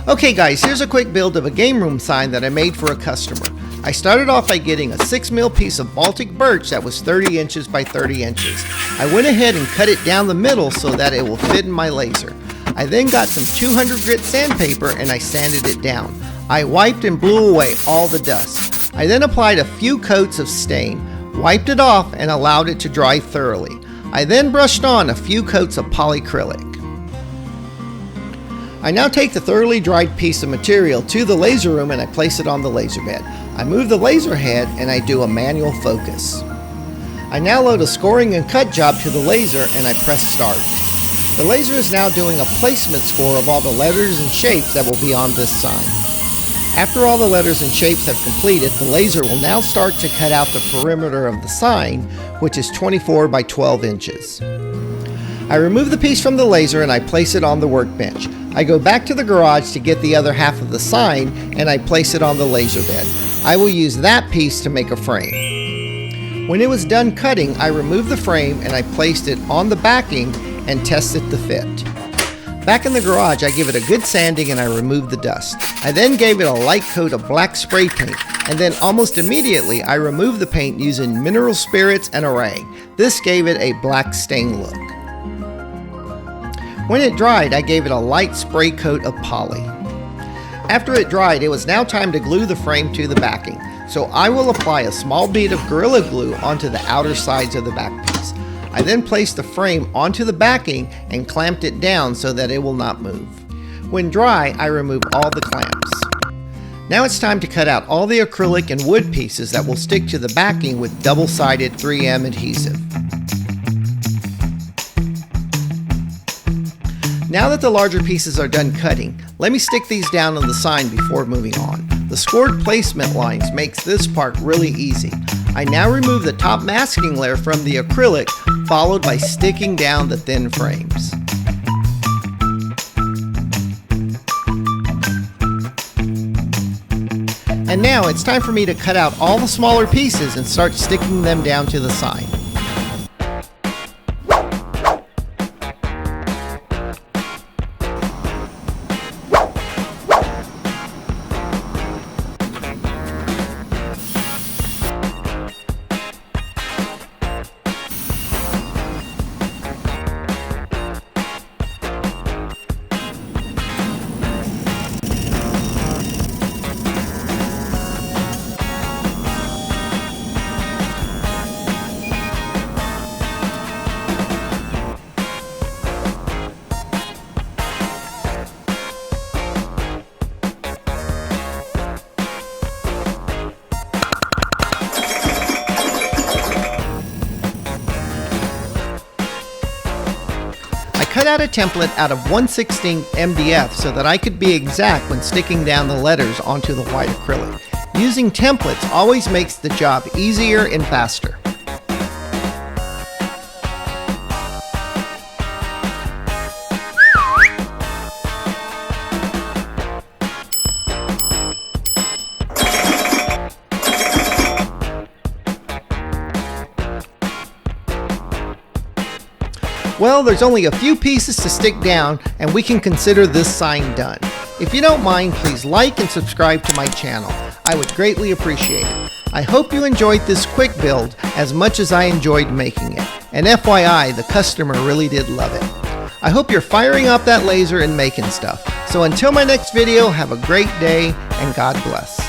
Okay guys, here's a quick build of a game room sign that I made for a customer. I started off by getting a 6mm piece of Baltic birch that was 30 inches by 30 inches. I went ahead and cut it down the middle so that it will fit in my laser. I then got some 200 grit sandpaper and I sanded it down. I wiped and blew away all the dust. I then applied a few coats of stain, wiped it off and allowed it to dry thoroughly. I then brushed on a few coats of polyacrylic. I now take the thoroughly dried piece of material to the laser room and I place it on the laser bed. I move the laser head and I do a manual focus. I now load a scoring and cut job to the laser and I press start. The laser is now doing a placement score of all the letters and shapes that will be on this sign. After all the letters and shapes have completed, the laser will now start to cut out the perimeter of the sign, which is 24 by 12 inches. I remove the piece from the laser and I place it on the workbench. I go back to the garage to get the other half of the sign and I place it on the laser bed. I will use that piece to make a frame. When it was done cutting, I removed the frame and I placed it on the backing and tested the fit. Back in the garage, I give it a good sanding and I removed the dust. I then gave it a light coat of black spray paint, and then almost immediately I removed the paint using mineral spirits and a rag. This gave it a black stain look. When it dried, I gave it a light spray coat of poly. After it dried, it was now time to glue the frame to the backing. So I will apply a small bead of Gorilla Glue onto the outer sides of the back piece. I then placed the frame onto the backing and clamped it down so that it will not move. When dry, I remove all the clamps. Now it's time to cut out all the acrylic and wood pieces that will stick to the backing with double-sided 3M adhesive. Now that the larger pieces are done cutting, let me stick these down on the sign before moving on. The scored placement lines makes this part really easy. I now remove the top masking layer from the acrylic, followed by sticking down the thin frames. And now it's time for me to cut out all the smaller pieces and start sticking them down to the sign. I cut out a template out of 1/16 MDF so that I could be exact when sticking down the letters onto the white acrylic. Using templates always makes the job easier and faster. Well, there's only a few pieces to stick down and we can consider this sign done. If you don't mind, please like and subscribe to my channel. I would greatly appreciate it. I hope you enjoyed this quick build as much as I enjoyed making it. And FYI, the customer really did love it. I hope you're firing up that laser and making stuff. So until my next video, have a great day and God bless.